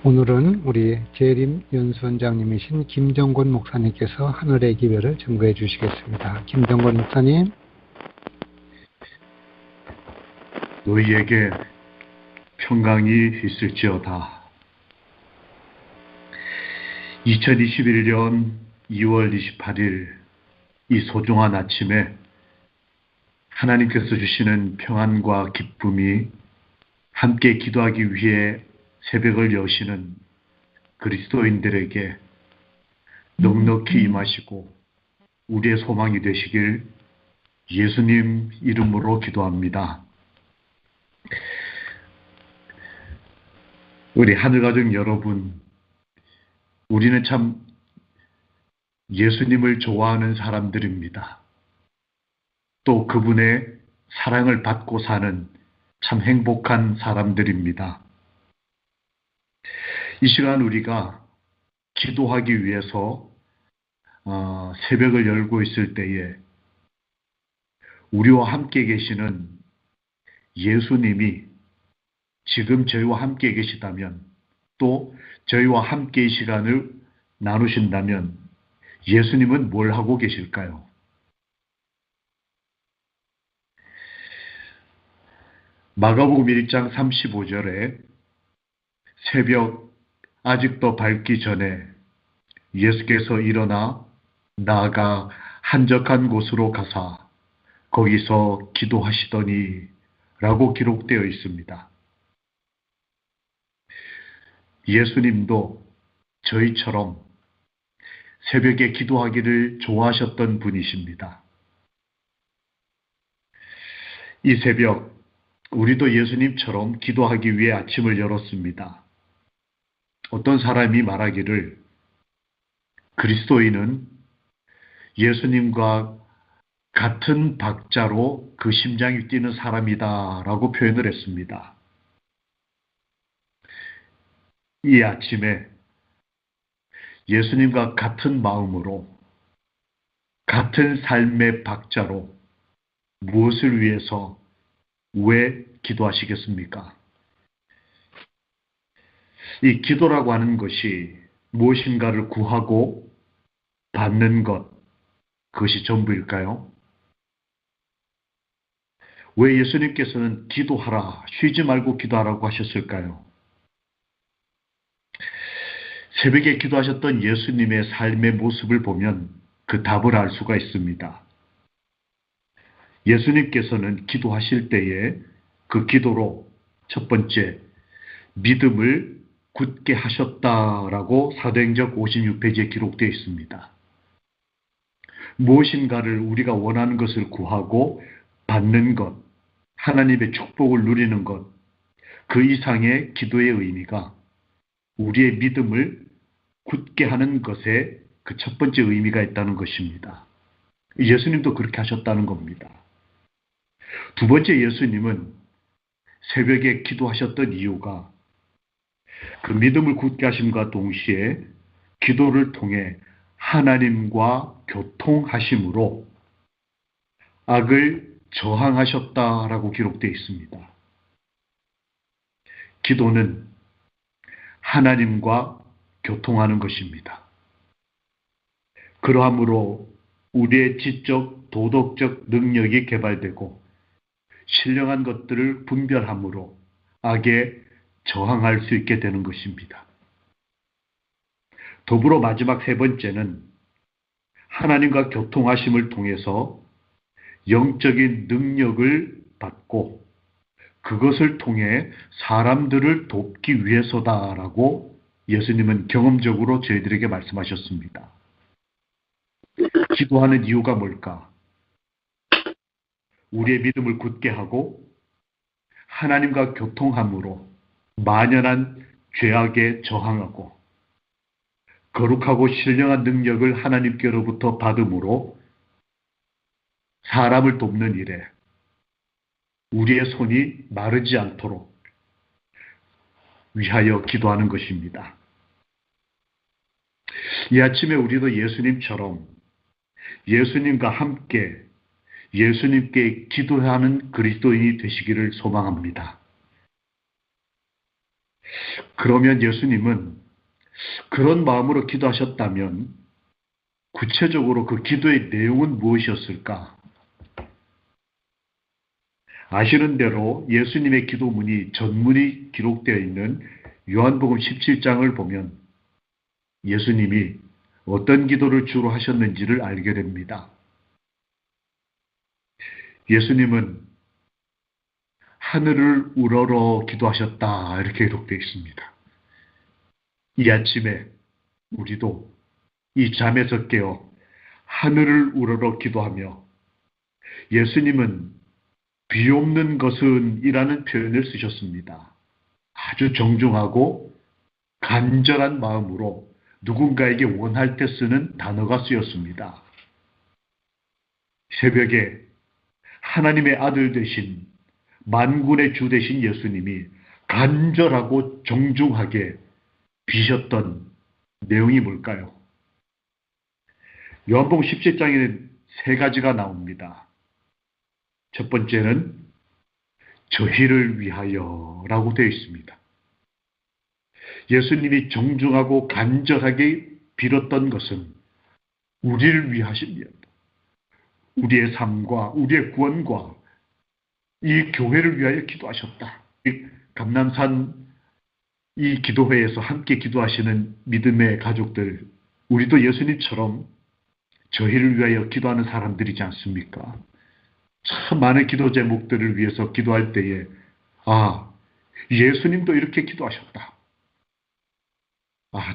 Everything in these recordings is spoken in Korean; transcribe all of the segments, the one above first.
오늘은 우리 재림 연수원장님이신 김정권 목사님께서 하늘의 기별을 증거해 주시겠습니다. 김정권 목사님. 너희에게 평강이 있을지어다. 2021년 2월 28일 이 소중한 아침에 하나님께서 주시는 평안과 기쁨이 함께 기도하기 위해 새벽을 여시는 그리스도인들에게 넉넉히 임하시고 우리의 소망이 되시길 예수님 이름으로 기도합니다. 우리 하늘가족 여러분, 우리는 참 예수님을 좋아하는 사람들입니다. 또 그분의 사랑을 받고 사는 참 행복한 사람들입니다. 이 시간 우리가 기도하기 위해서 새벽을 열고 있을 때에 우리와 함께 계시는 예수님이 지금 저희와 함께 계시다면, 또 저희와 함께 이 시간을 나누신다면 예수님은 뭘 하고 계실까요? 마가복음 1장 35절에 새벽 아직도 밝기 전에 예수께서 일어나 나아가 한적한 곳으로 가사 거기서 기도하시더니 라고 기록되어 있습니다. 예수님도 저희처럼 새벽에 기도하기를 좋아하셨던 분이십니다. 이 새벽 우리도 예수님처럼 기도하기 위해 아침을 열었습니다. 어떤 사람이 말하기를 그리스도인은 예수님과 같은 박자로 그 심장이 뛰는 사람이다 라고 표현을 했습니다. 이 아침에 예수님과 같은 마음으로 같은 삶의 박자로 무엇을 위해서 왜 기도하시겠습니까? 이 기도라고 하는 것이 무엇인가를 구하고 받는 것, 그것이 전부일까요? 왜 예수님께서는 기도하라, 쉬지 말고 기도하라고 하셨을까요? 새벽에 기도하셨던 예수님의 삶의 모습을 보면 그 답을 알 수가 있습니다. 예수님께서는 기도하실 때에 그 기도로 첫 번째, 믿음을 굳게 하셨다라고 사도행전 56페이지에 기록되어 있습니다. 무엇인가를 우리가 원하는 것을 구하고 받는 것, 하나님의 축복을 누리는 것, 그 이상의 기도의 의미가 우리의 믿음을 굳게 하는 것에 그 첫 번째 의미가 있다는 것입니다. 예수님도 그렇게 하셨다는 겁니다. 두 번째, 예수님은 새벽에 기도하셨던 이유가 그 믿음을 굳게 하심과 동시에 기도를 통해 하나님과 교통하심으로 악을 저항하셨다라고 기록되어 있습니다. 기도는 하나님과 교통하는 것입니다. 그러함으로 우리의 지적, 도덕적 능력이 개발되고 신령한 것들을 분별함으로 악에 저항할 수 있게 되는 것입니다. 더불어 마지막 세 번째는 하나님과 교통하심을 통해서 영적인 능력을 받고 그것을 통해 사람들을 돕기 위해서다라고 예수님은 경험적으로 저희들에게 말씀하셨습니다. 기도하는 이유가 뭘까? 우리의 믿음을 굳게 하고 하나님과 교통함으로 만연한 죄악에 저항하고 거룩하고 신령한 능력을 하나님께로부터 받음으로 사람을 돕는 일에 우리의 손이 마르지 않도록 위하여 기도하는 것입니다. 이 아침에 우리도 예수님처럼 예수님과 함께 예수님께 기도하는 그리스도인이 되시기를 소망합니다. 그러면 예수님은 그런 마음으로 기도하셨다면 구체적으로 그 기도의 내용은 무엇이었을까? 아시는 대로 예수님의 기도문이 전문이 기록되어 있는 요한복음 17장을 보면 예수님이 어떤 기도를 주로 하셨는지를 알게 됩니다. 예수님은 하늘을 우러러 기도하셨다 이렇게 기록되어 있습니다. 이 아침에 우리도 이 잠에서 깨어 하늘을 우러러 기도하며 예수님은 비옵는 것은 이라는 표현을 쓰셨습니다. 아주 정중하고 간절한 마음으로 누군가에게 원할 때 쓰는 단어가 쓰였습니다. 새벽에 하나님의 아들 되신 만군의 주 되신 예수님이 간절하고 정중하게 비셨던 내용이 뭘까요? 요한복음 17장에는 세 가지가 나옵니다. 첫 번째는 저희를 위하여 라고 되어 있습니다. 예수님이 정중하고 간절하게 빌었던 것은 우리를 위하십니다. 우리의 삶과 우리의 구원과 이 교회를 위하여 기도하셨다. 감남산 이 기도회에서 함께 기도하시는 믿음의 가족들, 우리도 예수님처럼 저희를 위하여 기도하는 사람들이지 않습니까? 참 많은 기도 제목들을 위해서 기도할 때에 예수님도 이렇게 기도하셨다.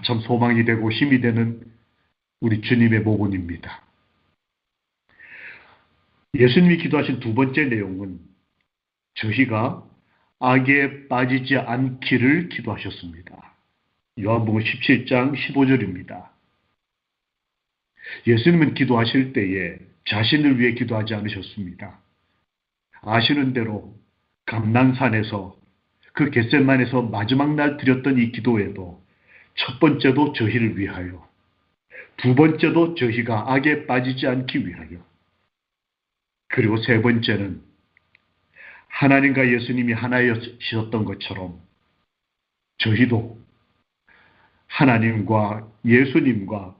참 소망이 되고 힘이 되는 우리 주님의 모군입니다. 예수님이 기도하신 두 번째 내용은 저희가 악에 빠지지 않기를 기도하셨습니다. 요한복음 17장 15절입니다. 예수님은 기도하실 때에 자신을 위해 기도하지 않으셨습니다. 아시는 대로 감난산에서 그 겟세마네에서 마지막 날 드렸던 이 기도에도 첫 번째도 저희를 위하여, 두 번째도 저희가 악에 빠지지 않기 위하여, 그리고 세 번째는 하나님과 예수님이 하나이셨던 것처럼 저희도 하나님과 예수님과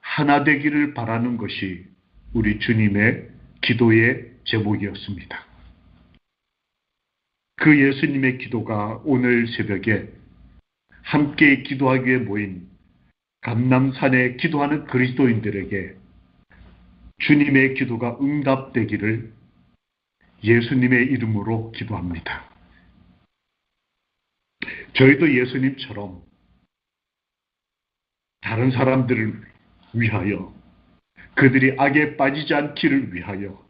하나 되기를 바라는 것이 우리 주님의 기도의 제목이었습니다. 그 예수님의 기도가 오늘 새벽에 함께 기도하기 위해 모인 감람산에 기도하는 그리스도인들에게 주님의 기도가 응답되기를 예수님의 이름으로 기도합니다. 저희도 예수님처럼 다른 사람들을 위하여, 그들이 악에 빠지지 않기를 위하여,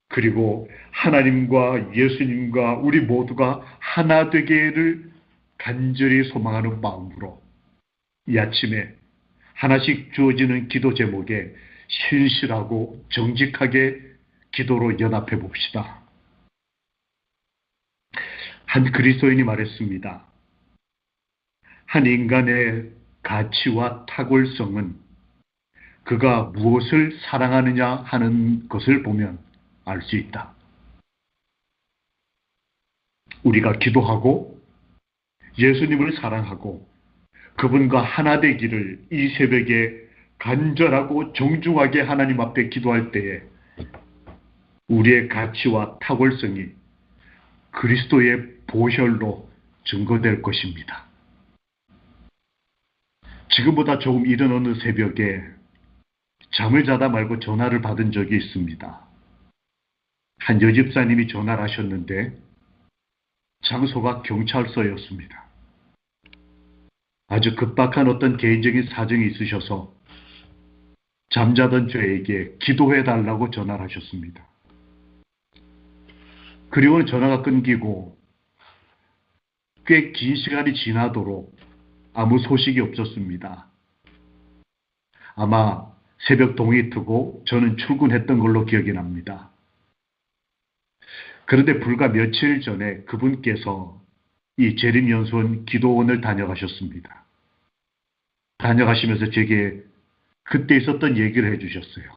그리고 하나님과 예수님과 우리 모두가 하나 되기를 간절히 소망하는 마음으로 이 아침에 하나씩 주어지는 기도 제목에 신실하고 정직하게 기도로 연합해 봅시다. 한 그리스도인이 말했습니다. 한 인간의 가치와 탁월성은 그가 무엇을 사랑하느냐 하는 것을 보면 알 수 있다. 우리가 기도하고 예수님을 사랑하고 그분과 하나 되기를 이 새벽에 간절하고 정중하게 하나님 앞에 기도할 때에 우리의 가치와 탁월성이 그리스도의 보혈로 증거될 것입니다. 지금보다 조금 이른 어느 새벽에 잠을 자다 말고 전화를 받은 적이 있습니다. 한 여집사님이 전화를 하셨는데 장소가 경찰서였습니다. 아주 급박한 어떤 개인적인 사정이 있으셔서 잠자던 저에게 기도해달라고 전화를 하셨습니다. 그리고는 전화가 끊기고 꽤 긴 시간이 지나도록 아무 소식이 없었습니다. 아마 새벽 동이 트고 저는 출근했던 걸로 기억이 납니다. 그런데 불과 며칠 전에 그분께서 이 재림연수원 기도원을 다녀가셨습니다. 다녀가시면서 제게 그때 있었던 얘기를 해주셨어요.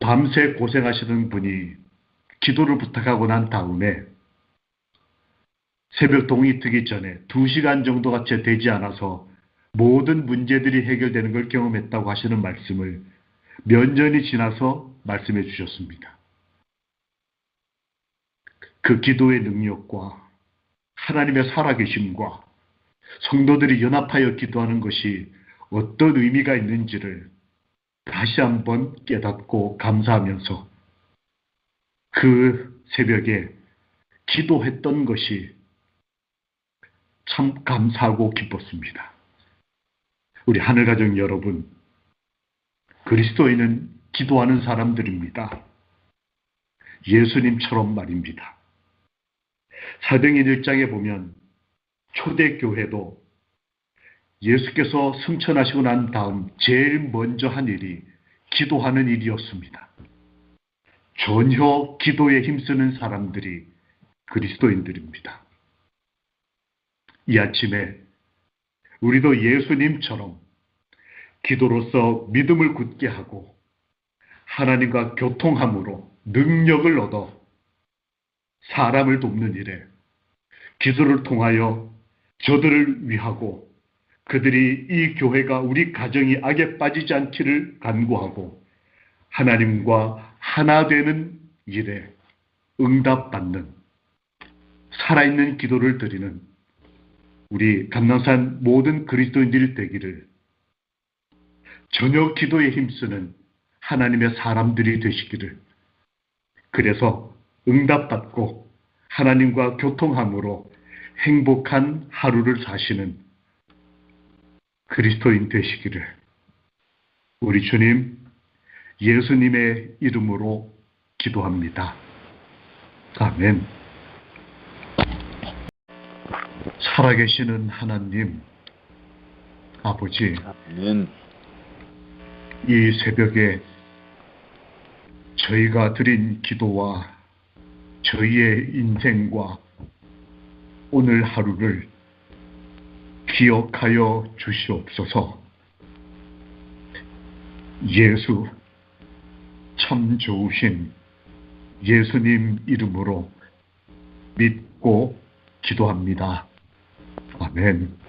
밤새 고생하시던 분이 기도를 부탁하고 난 다음에 새벽 동이 트기 전에 2시간 정도가 채 되지 않아서 모든 문제들이 해결되는 걸 경험했다고 하시는 말씀을 몇 년이 지나서 말씀해 주셨습니다. 그 기도의 능력과 하나님의 살아계심과 성도들이 연합하여 기도하는 것이 어떤 의미가 있는지를 다시 한번 깨닫고 감사하면서 그 새벽에 기도했던 것이 참 감사하고 기뻤습니다. 우리 하늘가족 여러분, 그리스도인은 기도하는 사람들입니다. 예수님처럼 말입니다. 사도행전 1장에 보면 초대교회도 예수께서 승천하시고 난 다음 제일 먼저 한 일이 기도하는 일이었습니다. 전혀 기도에 힘쓰는 사람들이 그리스도인들입니다. 이 아침에 우리도 예수님처럼 기도로서 믿음을 굳게 하고 하나님과 교통함으로 능력을 얻어 사람을 돕는 일에 기도를 통하여 저들을 위하고 그들이 이 교회가 우리 가정이 악에 빠지지 않기를 간구하고 하나님과 하나 되는 일에 응답받는 살아있는 기도를 드리는 우리 감남산 모든 그리스도인들이 되기를, 저녁 기도에 힘쓰는 하나님의 사람들이 되시기를, 그래서 응답받고 하나님과 교통함으로 행복한 하루를 사시는 그리스도인 되시기를 우리 주님 예수님의 이름으로 기도합니다. 아멘. 살아계시는 하나님 아버지, 아멘. 이 새벽에 저희가 드린 기도와 저희의 인생과 오늘 하루를 기억하여 주시옵소서. 예수, 참 좋으신 예수님 이름으로 믿고 기도합니다. 아멘.